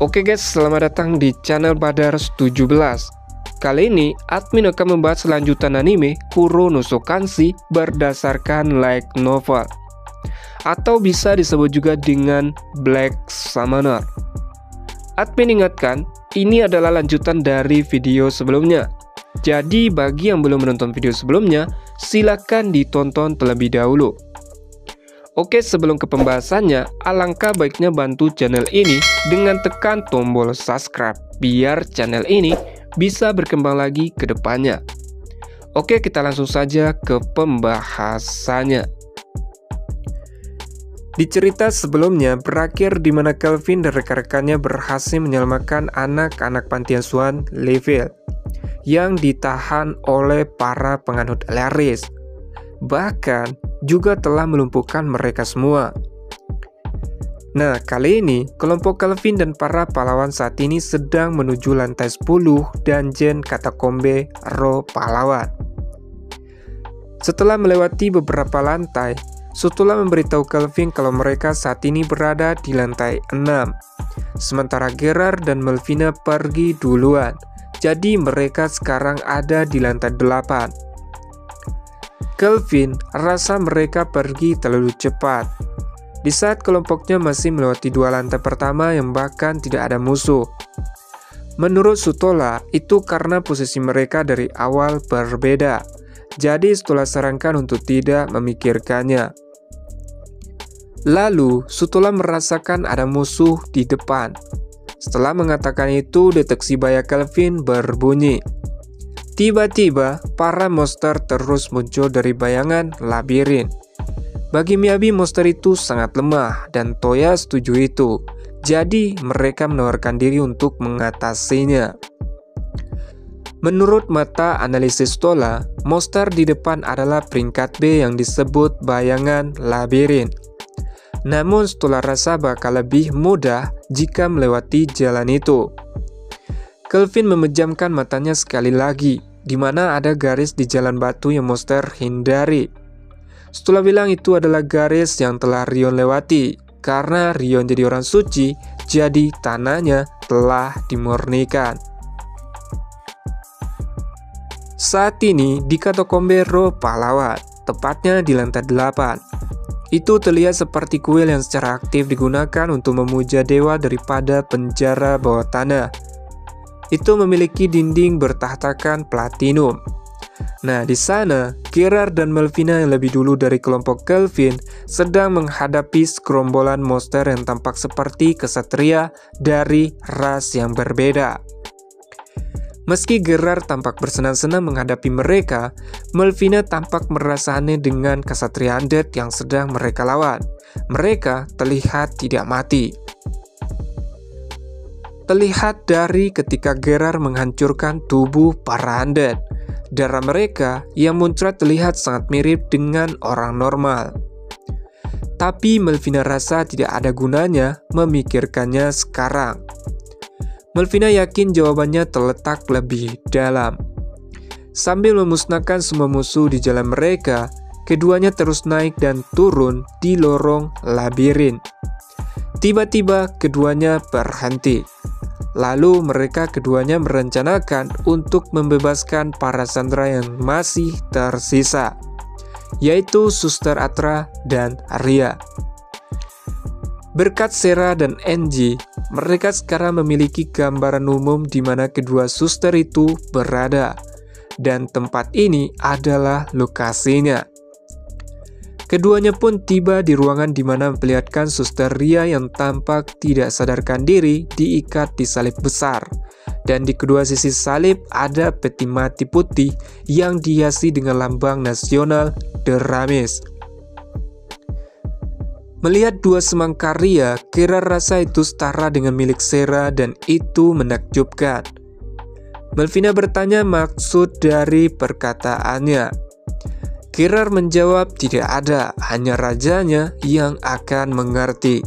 Oke guys, selamat datang di channel Badar17. Kali ini, admin akan membahas lanjutan anime Kuronoso Kanshi berdasarkan light novel, atau bisa disebut juga dengan Black Summoner. Admin ingatkan, ini adalah lanjutan dari video sebelumnya. Jadi bagi yang belum menonton video sebelumnya, silakan ditonton terlebih dahulu. Oke, sebelum ke pembahasannya, alangkah baiknya bantu channel ini dengan tekan tombol subscribe biar channel ini bisa berkembang lagi ke depannya. Oke, kita langsung saja ke pembahasannya. Di cerita sebelumnya berakhir di mana Kelvin dan rekan-rekannya berhasil menyelamatkan anak-anak panti asuhan Level yang ditahan oleh para penganut Alaris. Bahkan juga telah melumpuhkan mereka semua. Nah, kali ini kelompok Kelvin dan para pahlawan saat ini sedang menuju lantai 10 Dungeon Katakombe Roh Pahlawan. Setelah melewati beberapa lantai, Sutula memberitahu Kelvin kalau mereka saat ini berada di lantai 6. Sementara Gerard dan Melvina pergi duluan, jadi mereka sekarang ada di lantai 8. Kelvin rasa mereka pergi terlalu cepat. Di saat kelompoknya masih melewati 2 lantai pertama yang bahkan tidak ada musuh. Menurut Sutula, itu karena posisi mereka dari awal berbeda. Jadi Sutula sarankan untuk tidak memikirkannya. Lalu, Sutula merasakan ada musuh di depan. Setelah mengatakan itu, deteksi bahaya Kelvin berbunyi. Tiba-tiba, para monster terus muncul dari bayangan labirin. Bagi Miyabi, monster itu sangat lemah dan Toya setuju itu. Jadi, mereka menawarkan diri untuk mengatasinya. Menurut mata analisis Tola, monster di depan adalah peringkat B yang disebut bayangan labirin. Namun, Tola rasa bakal lebih mudah jika melewati jalan itu. Kelvin memejamkan matanya sekali lagi, di mana ada garis di jalan batu yang monster hindari. Setelah bilang itu adalah garis yang telah Rion lewati, karena Rion jadi orang suci, jadi tanahnya telah dimurnikan. Saat ini di Katakombe Roh Pahlawan, tepatnya di lantai 8. Itu terlihat seperti kuil yang secara aktif digunakan untuk memuja dewa daripada penjara bawah tanah. Itu memiliki dinding bertahtakan platinum. Nah, di sana, Gerard dan Melvina yang lebih dulu dari kelompok Kelvin sedang menghadapi segerombolan monster yang tampak seperti kesatria dari ras yang berbeda. Meski Gerard tampak bersenang-senang menghadapi mereka, Melvina tampak merasa aneh dengan kesatria undead yang sedang mereka lawan. Mereka terlihat tidak mati. Terlihat dari ketika Gerard menghancurkan tubuh para undead. Darah mereka yang muncrat terlihat sangat mirip dengan orang normal. Tapi Melvina rasa tidak ada gunanya memikirkannya sekarang. Melvina yakin jawabannya terletak lebih dalam. Sambil memusnahkan semua musuh di jalan mereka, keduanya terus naik dan turun di lorong labirin. Tiba-tiba keduanya berhenti. Lalu mereka keduanya merencanakan untuk membebaskan para sandera yang masih tersisa, yaitu Suster Atra dan Arya. Berkat Sera dan Enji, mereka sekarang memiliki gambaran umum di mana kedua suster itu berada, dan tempat ini adalah lokasinya. Keduanya pun tiba di ruangan di mana memperlihatkan Suster Ria yang tampak tidak sadarkan diri diikat di salib besar. Dan di kedua sisi salib ada peti mati putih yang dihiasi dengan lambang nasional Deramis. Melihat dua semangka Ria, Gerard rasa itu setara dengan milik Sera dan itu menakjubkan. Melvina bertanya maksud dari perkataannya. Gerard menjawab tidak ada, hanya rajanya yang akan mengerti.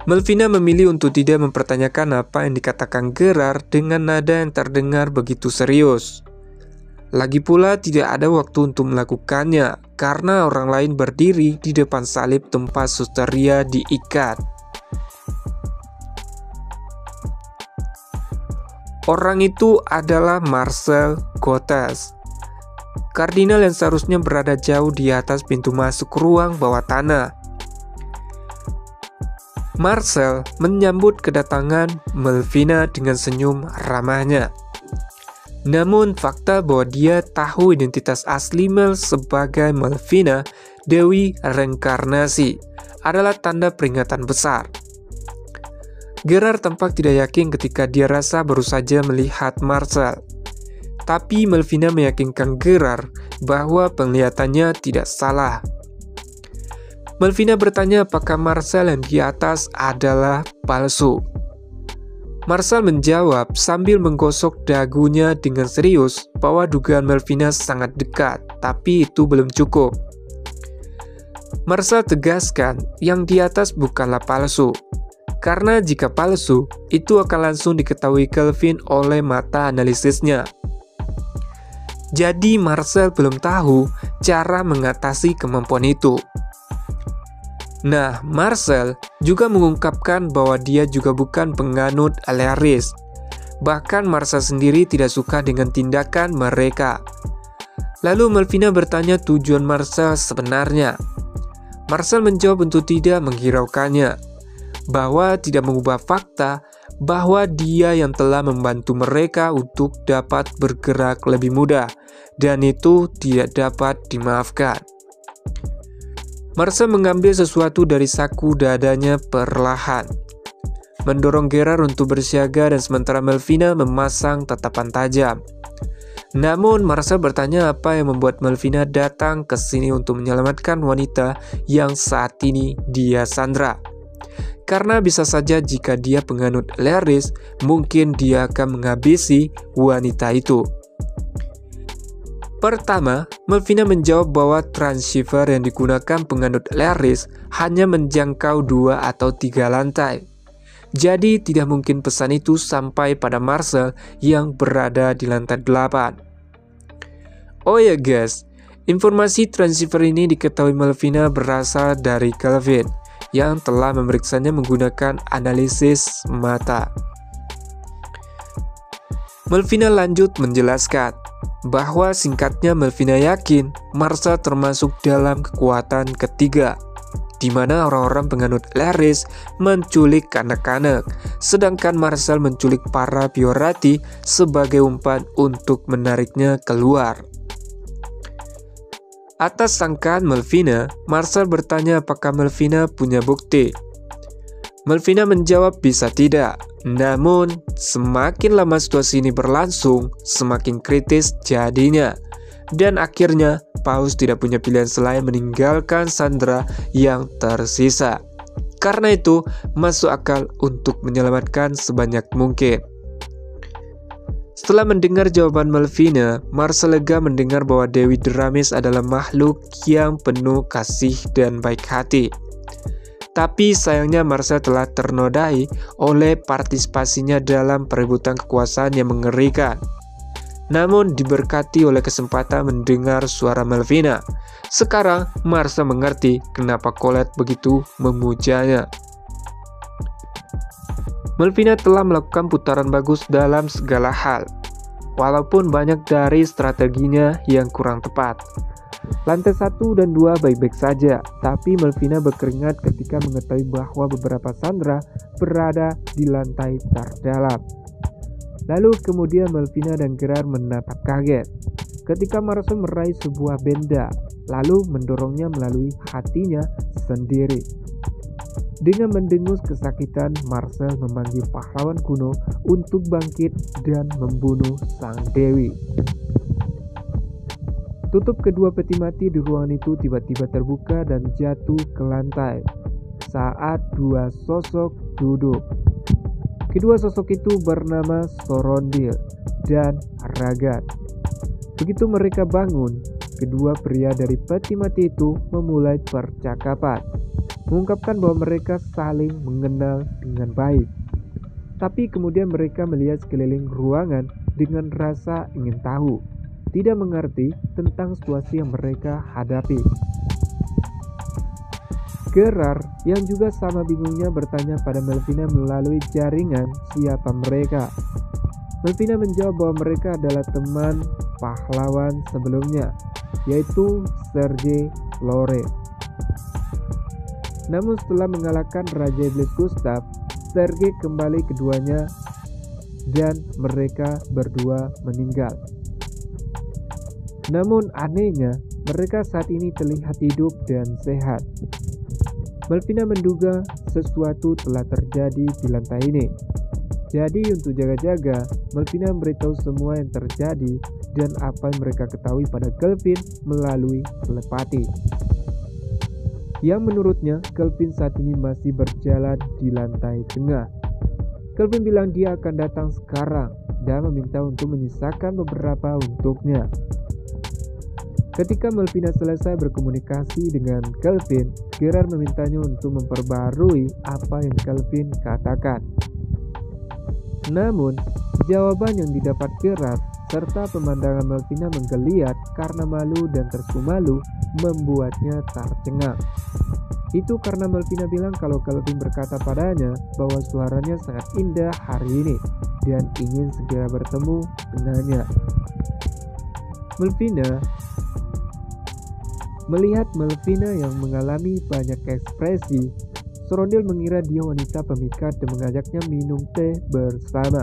Melvina memilih untuk tidak mempertanyakan apa yang dikatakan Gerard dengan nada yang terdengar begitu serius. Lagi pula tidak ada waktu untuk melakukannya, karena orang lain berdiri di depan salib tempat Suster Ria diikat. Orang itu adalah Marcel Gottes, kardinal yang seharusnya berada jauh di atas pintu masuk ruang bawah tanah. Marcel menyambut kedatangan Melvina dengan senyum ramahnya. Namun fakta bahwa dia tahu identitas asli Mel sebagai Melvina, Dewi Reinkarnasi, adalah tanda peringatan besar. Gerard tampak tidak yakin ketika dia rasa baru saja melihat Marcel. Tapi Melvina meyakinkan Gerard bahwa penglihatannya tidak salah. Melvina bertanya apakah Marcel yang di atas adalah palsu. Marcel menjawab sambil menggosok dagunya dengan serius bahwa dugaan Melvina sangat dekat, tapi itu belum cukup. Marcel tegaskan yang di atas bukanlah palsu, karena jika palsu, itu akan langsung diketahui Kelvin oleh mata analisisnya. Jadi Marcel belum tahu cara mengatasi kemampuan itu. Nah, Marcel juga mengungkapkan bahwa dia juga bukan penganut Learis. Bahkan Marcel sendiri tidak suka dengan tindakan mereka. Lalu Melvina bertanya tujuan Marcel sebenarnya. Marcel menjawab untuk tidak menghiraukannya, bahwa tidak mengubah fakta bahwa dia yang telah membantu mereka untuk dapat bergerak lebih mudah, dan itu tidak dapat dimaafkan. Marcel mengambil sesuatu dari saku dadanya perlahan, mendorong Gerard untuk bersiaga dan sementara Melvina memasang tatapan tajam. Namun Marcel bertanya apa yang membuat Melvina datang ke sini untuk menyelamatkan wanita yang saat ini dia sandra. Karena bisa saja jika dia penganut Learis, mungkin dia akan menghabisi wanita itu. Pertama, Melvina menjawab bahwa transceiver yang digunakan penganut Learis hanya menjangkau 2 atau 3 lantai. Jadi tidak mungkin pesan itu sampai pada Marcel yang berada di lantai 8. Oh ya guys, informasi transceiver ini diketahui Melvina berasal dari Kelvin yang telah memeriksanya menggunakan analisis mata. Melvina lanjut menjelaskan bahwa singkatnya Melvina yakin Marcel termasuk dalam kekuatan ketiga, di mana orang-orang penganut Learis menculik anak-anak, sedangkan Marcel menculik para Biorati sebagai umpan untuk menariknya keluar. Atas sangkaan Melvina, Marcel bertanya apakah Melvina punya bukti. Melvina menjawab bisa tidak. Namun, semakin lama situasi ini berlangsung, semakin kritis jadinya. Dan akhirnya, Paus tidak punya pilihan selain meninggalkan sandera yang tersisa. Karena itu, masuk akal untuk menyelamatkan sebanyak mungkin. Setelah mendengar jawaban Melvina, Marcel lega mendengar bahwa Dewi Deramis adalah makhluk yang penuh kasih dan baik hati. Tapi sayangnya Marcel telah ternodai oleh partisipasinya dalam perebutan kekuasaan yang mengerikan. Namun diberkati oleh kesempatan mendengar suara Melvina. Sekarang Marcel mengerti kenapa Colette begitu memujanya. Melvina telah melakukan putaran bagus dalam segala hal, walaupun banyak dari strateginya yang kurang tepat. Lantai 1 dan 2 baik-baik saja, tapi Melvina berkeringat ketika mengetahui bahwa beberapa sandera berada di lantai terdalam. Lalu kemudian Melvina dan Gerard menatap kaget ketika Marcel meraih sebuah benda, lalu mendorongnya melalui hatinya sendiri. Dengan mendengus kesakitan, Marcel memanggil pahlawan kuno untuk bangkit dan membunuh sang dewi. Tutup kedua peti mati di ruangan itu tiba-tiba terbuka dan jatuh ke lantai saat dua sosok duduk. Kedua sosok itu bernama Sorondil dan Ragan. Begitu mereka bangun, kedua pria dari peti mati itu memulai percakapan, mengungkapkan bahwa mereka saling mengenal dengan baik. Tapi kemudian mereka melihat sekeliling ruangan dengan rasa ingin tahu, tidak mengerti tentang situasi yang mereka hadapi. Gerard yang juga sama bingungnya bertanya pada Melvina melalui jaringan siapa mereka. Melvina menjawab bahwa mereka adalah teman pahlawan sebelumnya, yaitu Sergei Loret. Namun setelah mengalahkan Raja Iblis Gustav, Sergei kembali keduanya dan mereka berdua meninggal. Namun anehnya, mereka saat ini terlihat hidup dan sehat. Melvina menduga sesuatu telah terjadi di lantai ini. Jadi untuk jaga-jaga, Melvina memberitahu semua yang terjadi dan apa yang mereka ketahui pada Kelvin melalui telepati. Yang menurutnya, Kelvin saat ini masih berjalan di lantai tengah. Kelvin bilang dia akan datang sekarang dan meminta untuk menyisakan beberapa untuknya. Ketika Melvina selesai berkomunikasi dengan Kelvin, Gerard memintanya untuk memperbarui apa yang Kelvin katakan. Namun, jawaban yang didapat Gerard serta pemandangan Melvina menggeliat karena malu dan tersumalu membuatnya tercengang. Itu karena Melvina bilang kalau Kelvin berkata padanya bahwa suaranya sangat indah hari ini dan ingin segera bertemu dengannya. Melihat Melvina yang mengalami banyak ekspresi, Sorondil mengira dia wanita pemikat dan mengajaknya minum teh bersama.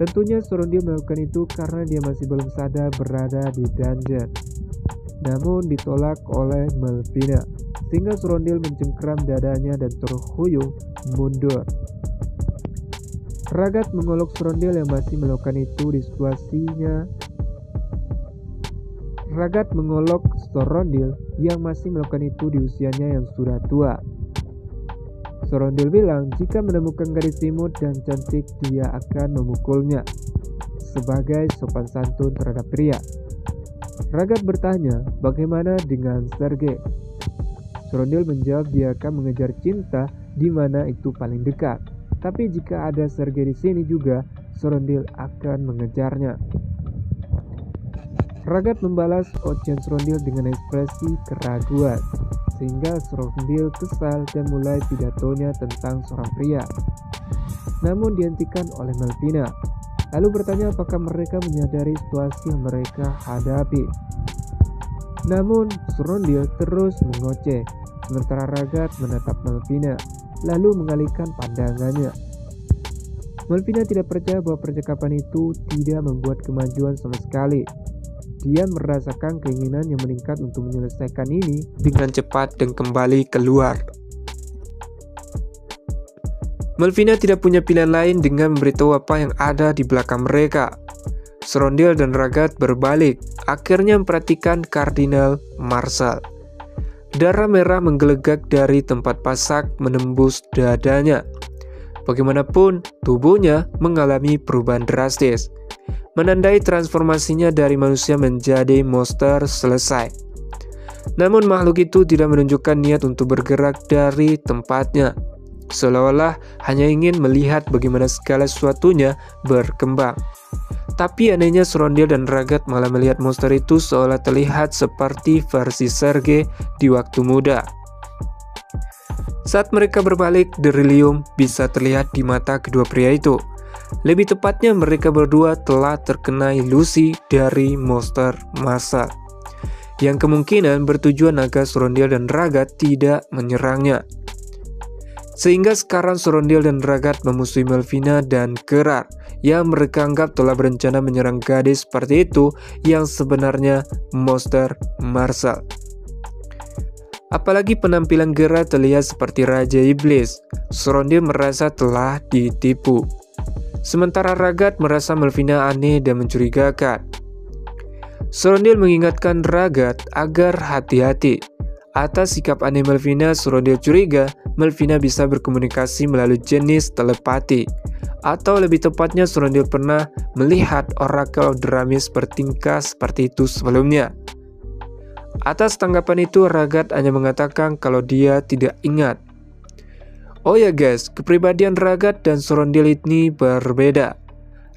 Tentunya Sorondil melakukan itu karena dia masih belum sadar berada di dungeon. Namun ditolak oleh Melvina, sehingga Sorondil mencengkeram dadanya dan terhuyung mundur. Ragat mengolok Sorondil yang masih melakukan itu di situasinya. Ragat mengolok Sorondil yang masih melakukan itu di usianya yang sudah tua. Sorondil bilang jika menemukan gadis imut dan cantik dia akan memukulnya sebagai sopan santun terhadap pria. Ragat bertanya bagaimana dengan Sergei. Sorondil menjawab dia akan mengejar cinta di mana itu paling dekat. Tapi jika ada Sergei di sini juga, Sorondil akan mengejarnya. Ragat membalas ocehan Sorondil dengan ekspresi keraguan, sehingga Sorondil kesal dan mulai pidatonya tentang seorang pria. Namun dihentikan oleh Melvina, lalu bertanya apakah mereka menyadari situasi yang mereka hadapi. Namun Sorondil terus mengoceh, sementara Ragat menatap Melvina, lalu mengalihkan pandangannya. Melvina tidak percaya bahwa percakapan itu tidak membuat kemajuan sama sekali. Dia merasakan keinginan yang meningkat untuk menyelesaikan ini dengan cepat dan kembali keluar. Melvina tidak punya pilihan lain dengan memberitahu apa yang ada di belakang mereka. Sorondil dan Ragat berbalik, akhirnya memperhatikan Kardinal Marshall. Darah merah menggelegak dari tempat pasak menembus dadanya. Bagaimanapun, tubuhnya mengalami perubahan drastis, menandai transformasinya dari manusia menjadi monster selesai. Namun makhluk itu tidak menunjukkan niat untuk bergerak dari tempatnya, seolah-olah hanya ingin melihat bagaimana segala sesuatunya berkembang. Tapi anehnya Sorondil dan Ragat malah melihat monster itu seolah terlihat seperti versi Sergei di waktu muda. Saat mereka berbalik, delirium bisa terlihat di mata kedua pria itu. Lebih tepatnya mereka berdua telah terkena ilusi dari monster Marshall, yang kemungkinan bertujuan agar Sorondil dan Ragat tidak menyerangnya. Sehingga sekarang Sorondil dan Ragat memusuhi Melvina dan Gerard yang mereka anggap telah berencana menyerang gadis seperti itu yang sebenarnya monster Marshall. Apalagi penampilan Gerard terlihat seperti Raja Iblis, Sorondil merasa telah ditipu. Sementara Ragat merasa Melvina aneh dan mencurigakan. Sorondil mengingatkan Ragat agar hati-hati. Atas sikap aneh Melvina, Sorondil curiga Melvina bisa berkomunikasi melalui jenis telepati. Atau lebih tepatnya Sorondil pernah melihat Oracle of Dramis bertingkah seperti itu sebelumnya. Atas tanggapan itu, Ragat hanya mengatakan kalau dia tidak ingat. Oh ya guys, kepribadian Ragat dan Sorondil ini berbeda.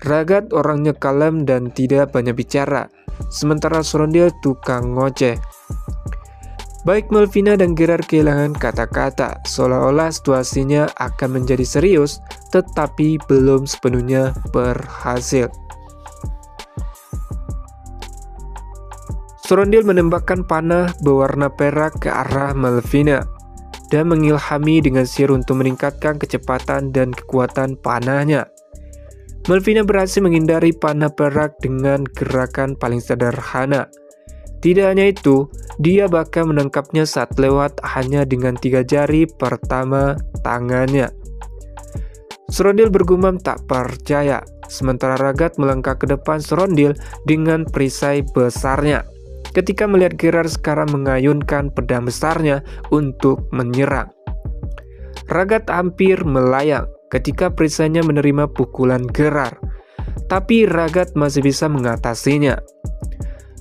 Ragat orangnya kalem dan tidak banyak bicara, sementara Sorondil tukang ngoceh. Baik Melvina dan Gerard kehilangan kata-kata, seolah-olah situasinya akan menjadi serius, tetapi belum sepenuhnya berhasil. Sorondil menembakkan panah berwarna perak ke arah Melvina dan mengilhami dengan sihir untuk meningkatkan kecepatan dan kekuatan panahnya. Melvina berhasil menghindari panah perak dengan gerakan paling sederhana. Tidak hanya itu, dia bahkan menangkapnya saat lewat hanya dengan 3 jari pertama tangannya. Sorondil bergumam tak percaya, sementara Ragat melangkah ke depan Sorondil dengan perisai besarnya. Ketika melihat Gerard sekarang mengayunkan pedang besarnya untuk menyerang, Ragat hampir melayang ketika perisainya menerima pukulan Gerard, tapi Ragat masih bisa mengatasinya.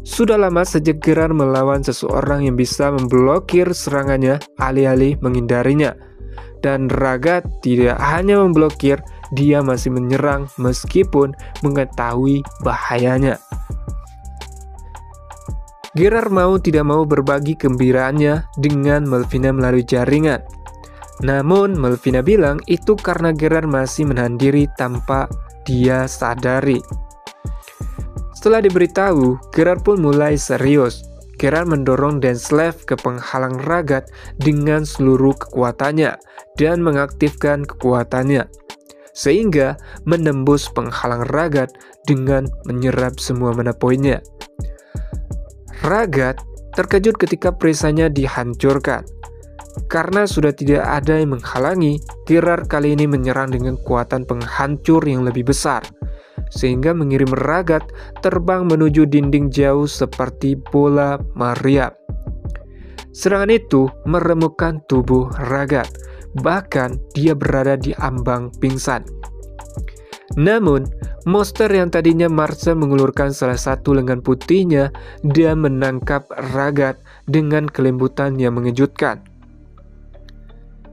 Sudah lama sejak Gerard melawan seseorang yang bisa memblokir serangannya alih-alih menghindarinya, dan Ragat tidak hanya memblokir, dia masih menyerang meskipun mengetahui bahayanya. Gerard mau tidak mau berbagi gembiraannya dengan Melvina melalui jaringan. Namun Melvina bilang itu karena Gerard masih menahan diri tanpa dia sadari. Setelah diberitahu, Gerard pun mulai serius. Gerard mendorong Denslev ke penghalang Ragat dengan seluruh kekuatannya dan mengaktifkan kekuatannya, sehingga menembus penghalang Ragat dengan menyerap semua mana poinnya. Ragat terkejut ketika perisainya dihancurkan. Karena sudah tidak ada yang menghalangi, Gerard kali ini menyerang dengan kekuatan penghancur yang lebih besar, sehingga mengirim Ragat terbang menuju dinding jauh seperti bola meriam. Serangan itu meremukkan tubuh Ragat, bahkan dia berada di ambang pingsan. Namun, monster yang tadinya Marcel mengulurkan salah satu lengan putihnya dan menangkap Ragat dengan kelembutan yang mengejutkan.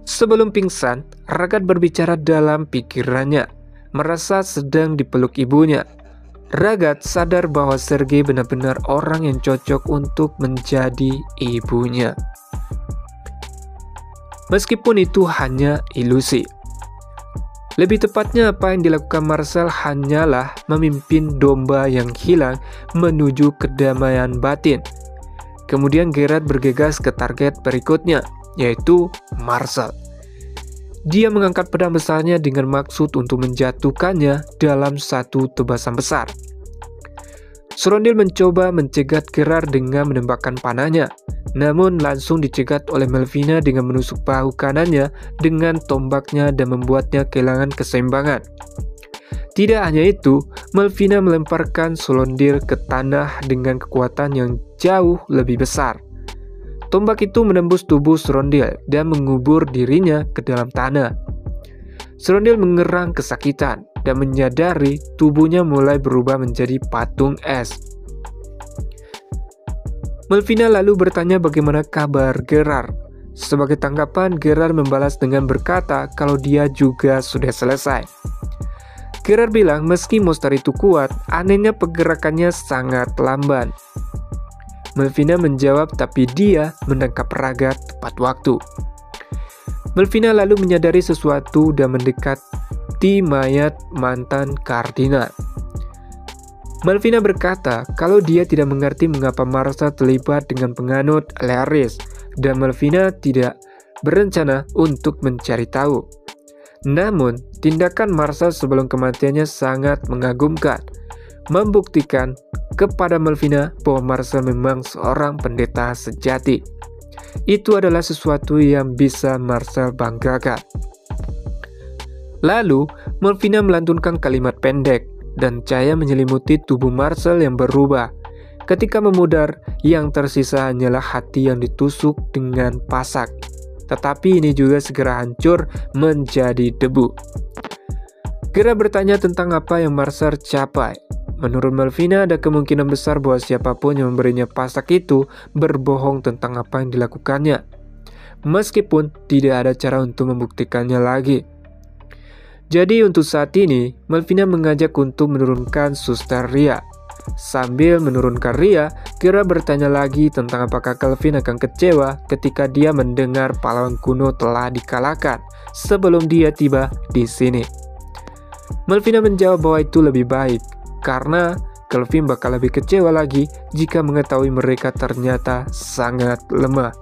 Sebelum pingsan, Ragat berbicara dalam pikirannya, merasa sedang dipeluk ibunya. Ragat sadar bahwa Sergei benar-benar orang yang cocok untuk menjadi ibunya. Meskipun itu hanya ilusi. Lebih tepatnya apa yang dilakukan Marcel hanyalah memimpin domba yang hilang menuju kedamaian batin. Kemudian Gerard bergegas ke target berikutnya, yaitu Marcel. Dia mengangkat pedang besarnya dengan maksud untuk menjatuhkannya dalam satu tebasan besar. Sorondil mencoba mencegat Gerard dengan menembakkan panahnya, namun langsung dicegat oleh Melvina dengan menusuk bahu kanannya dengan tombaknya dan membuatnya kehilangan keseimbangan. Tidak hanya itu, Melvina melemparkan Sorondil ke tanah dengan kekuatan yang jauh lebih besar. Tombak itu menembus tubuh Sorondil dan mengubur dirinya ke dalam tanah. Sorondil mengerang kesakitan dan menyadari tubuhnya mulai berubah menjadi patung es. Melvina lalu bertanya bagaimana kabar Gerard. Sebagai tanggapan, Gerard membalas dengan berkata kalau dia juga sudah selesai. Gerard bilang meski monster itu kuat, anehnya pergerakannya sangat lamban. Melvina menjawab tapi dia menangkap Ragat tepat waktu. Melvina lalu menyadari sesuatu dan mendekati mayat mantan kardinal. Melvina berkata kalau dia tidak mengerti mengapa Marcel terlibat dengan penganut Lares, dan Melvina tidak berencana untuk mencari tahu. Namun, tindakan Marcel sebelum kematiannya sangat mengagumkan, membuktikan kepada Melvina bahwa Marcel memang seorang pendeta sejati. Itu adalah sesuatu yang bisa Marcel banggakan. Lalu, Melvina melantunkan kalimat pendek, dan cahaya menyelimuti tubuh Marcel yang berubah. Ketika memudar, yang tersisa hanyalah hati yang ditusuk dengan pasak. Tetapi ini juga segera hancur menjadi debu. Gerard bertanya tentang apa yang Marcel capai. Menurut Melvina, ada kemungkinan besar bahwa siapapun yang memberinya pasak itu berbohong tentang apa yang dilakukannya, meskipun tidak ada cara untuk membuktikannya lagi. Jadi untuk saat ini, Melvina mengajak untuk menurunkan Suster Ria. Sambil menurunkan Ria, Gerard bertanya lagi tentang apakah Kelvin akan kecewa ketika dia mendengar pahlawan kuno telah dikalahkan sebelum dia tiba di sini. Melvina menjawab bahwa itu lebih baik, karena Kelvin bakal lebih kecewa lagi jika mengetahui mereka ternyata sangat lemah.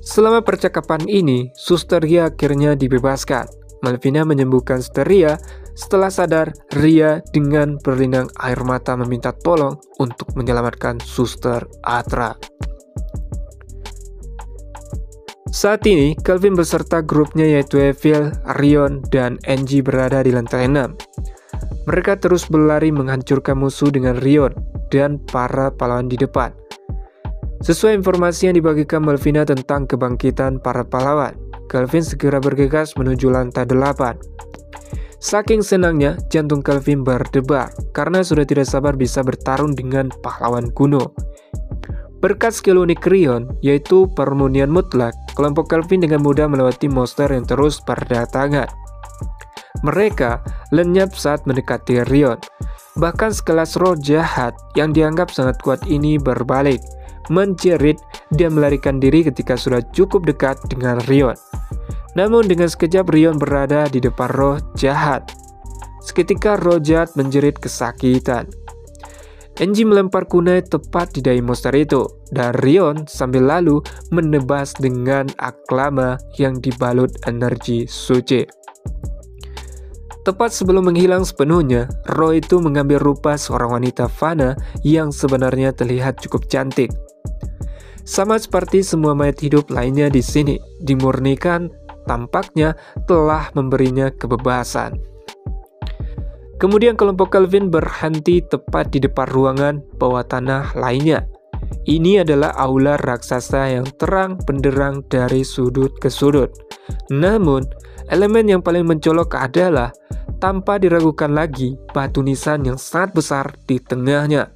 Selama percakapan ini, Suster Ria akhirnya dibebaskan. Melvina menyembuhkan Suster Ria. Setelah sadar, Ria dengan berlinang air mata meminta tolong untuk menyelamatkan Suster Atra. Saat ini, Kelvin beserta grupnya yaitu Evil, Rion, dan Angie berada di lantai 6. Mereka terus berlari menghancurkan musuh dengan Rion dan para pahlawan di depan. Sesuai informasi yang dibagikan Melvina tentang kebangkitan para pahlawan, Kelvin segera bergegas menuju lantai 8. Saking senangnya, jantung Kelvin berdebar karena sudah tidak sabar bisa bertarung dengan pahlawan kuno. Berkat skill unik Rion, yaitu permunian mutlak, kelompok Kelvin dengan mudah melewati monster yang terus berdatangan. Mereka lenyap saat mendekati Rion. Bahkan sekelas roh jahat yang dianggap sangat kuat ini berbalik, menjerit dan melarikan diri ketika sudah cukup dekat dengan Rion. Namun dengan sekejap Rion berada di depan roh jahat. Seketika roh jahat menjerit kesakitan. Angie melempar kunai tepat di dahi monster itu, dan Rion sambil lalu menebas dengan aklama yang dibalut energi suci. Tepat sebelum menghilang sepenuhnya, roh itu mengambil rupa seorang wanita fana yang sebenarnya terlihat cukup cantik. Sama seperti semua mayat hidup lainnya di sini, dimurnikan tampaknya telah memberinya kebebasan. Kemudian kelompok Kelvin berhenti tepat di depan ruangan bawah tanah lainnya. Ini adalah aula raksasa yang terang benderang dari sudut ke sudut. Namun, elemen yang paling mencolok adalah tanpa diragukan lagi batu nisan yang sangat besar di tengahnya.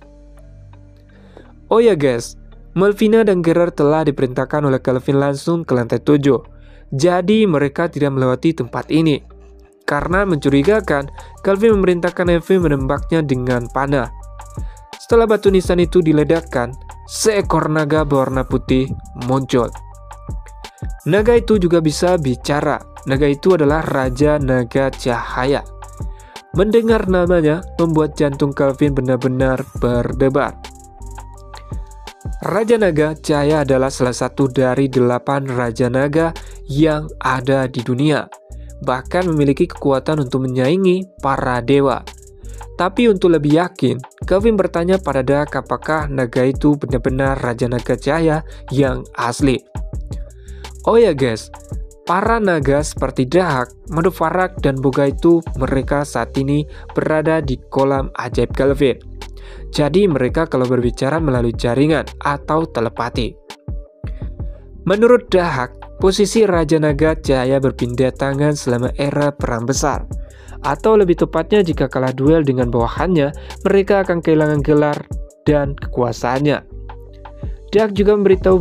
Oh ya guys, Melvina dan Gerard telah diperintahkan oleh Kelvin langsung ke lantai 7. Jadi mereka tidak melewati tempat ini. Karena mencurigakan, Kelvin memerintahkan Evie menembaknya dengan panah. Setelah batu nisan itu diledakkan, seekor naga berwarna putih muncul. Naga itu juga bisa bicara. Naga itu adalah Raja Naga Cahaya. Mendengar namanya membuat jantung Kelvin benar-benar berdebar. Raja Naga Cahaya adalah salah satu dari 8 Raja Naga yang ada di dunia. Bahkan memiliki kekuatan untuk menyaingi para dewa. Tapi untuk lebih yakin, Kelvin bertanya pada Dahak apakah naga itu benar-benar Raja Naga Cahaya yang asli. Oh ya guys, para naga seperti Dahak, Madufarak, dan Boga itu mereka saat ini berada di kolam ajaib Kelvin. Jadi mereka kalau berbicara melalui jaringan atau telepati. Menurut Dahak, posisi Raja Naga Cahaya berpindah tangan selama era Perang Besar. Atau lebih tepatnya jika kalah duel dengan bawahannya, mereka akan kehilangan gelar dan kekuasaannya. Dahak juga memberitahu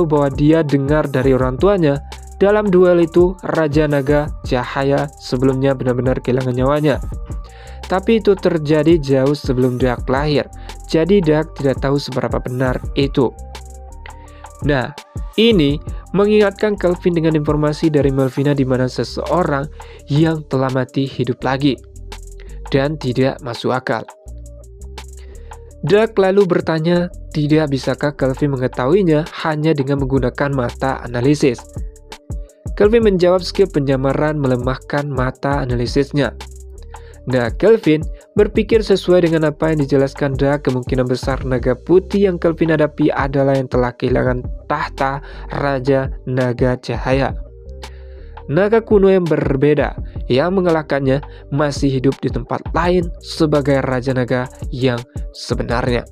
bahwa dia dengar dari orang tuanya dalam duel itu Raja Naga Cahaya sebelumnya benar-benar kehilangan nyawanya. Tapi itu terjadi jauh sebelum Dahak lahir, jadi Dahak tidak tahu seberapa benar itu. Nah, ini mengingatkan Kelvin dengan informasi dari Melvina di mana seseorang yang telah mati hidup lagi dan tidak masuk akal. Dahak lalu bertanya, tidak bisakah Kelvin mengetahuinya hanya dengan menggunakan mata analisis? Kelvin menjawab skill penyamaran melemahkan mata analisisnya. Nah, Kelvin berpikir sesuai dengan apa yang dijelaskan Dahak, kemungkinan besar naga putih yang Kelvin hadapi adalah yang telah kehilangan tahta Raja Naga Cahaya. Naga kuno yang berbeda yang mengalahkannya masih hidup di tempat lain sebagai Raja Naga yang sebenarnya.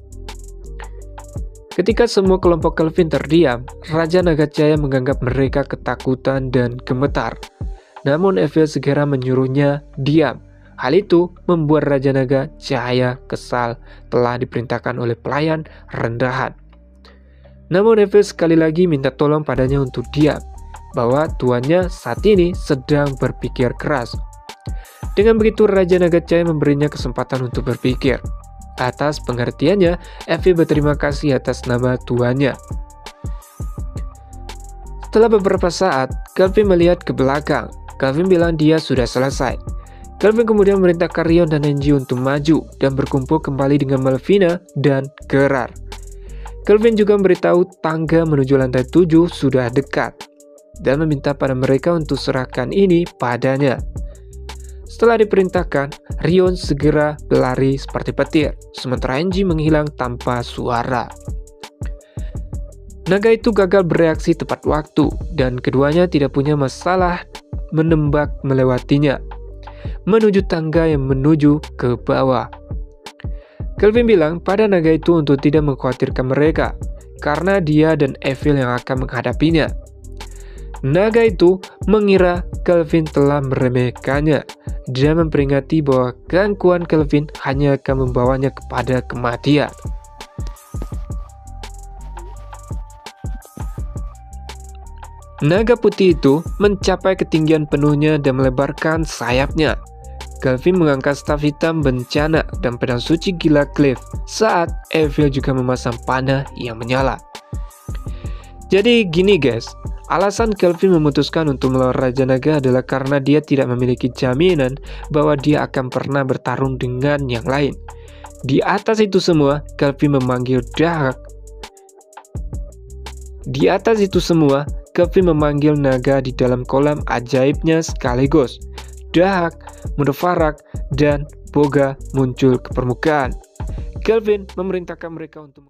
Ketika semua kelompok Kelvin terdiam, Raja Naga Cahaya menganggap mereka ketakutan dan gemetar. Namun Evil segera menyuruhnya diam. Hal itu membuat Raja Naga Cahaya kesal telah diperintahkan oleh pelayan rendahan. Namun Evil sekali lagi minta tolong padanya untuk diam. bahwa tuannya saat ini sedang berpikir keras. Dengan begitu, Raja Naga Cahaya memberinya kesempatan untuk berpikir. Atas pengertiannya, Evie berterima kasih atas nama tuannya. Setelah beberapa saat, Kelvin melihat ke belakang. Kelvin bilang dia sudah selesai. Kelvin kemudian memerintahkan Rion dan Angie untuk maju dan berkumpul kembali dengan Melvina dan Gerard. Kelvin juga memberitahu tangga menuju lantai 7 sudah dekat dan meminta pada mereka untuk serahkan ini padanya. Setelah diperintahkan, Rion segera berlari seperti petir, sementara Angie menghilang tanpa suara. Naga itu gagal bereaksi tepat waktu, dan keduanya tidak punya masalah menembak melewatinya, menuju tangga yang menuju ke bawah. Kelvin bilang pada naga itu untuk tidak mengkhawatirkan mereka, karena dia dan Evil yang akan menghadapinya. Naga itu mengira Kelvin telah meremehkannya dan memperingati bahwa gangguan Kelvin hanya akan membawanya kepada kematian. Naga putih itu mencapai ketinggian penuhnya dan melebarkan sayapnya. Kelvin mengangkat staf hitam bencana dan pedang suci gila Cliff saat Evil juga memasang panah yang menyala. Jadi gini guys, alasan Kelvin memutuskan untuk melawan Raja Naga adalah karena dia tidak memiliki jaminan bahwa dia akan pernah bertarung dengan yang lain. Di atas itu semua, Kelvin memanggil Dahak. Di atas itu semua, Kelvin memanggil naga di dalam kolam ajaibnya sekaligus. Dahak, Mudafarak, dan Boga muncul ke permukaan. Kelvin memerintahkan mereka untuk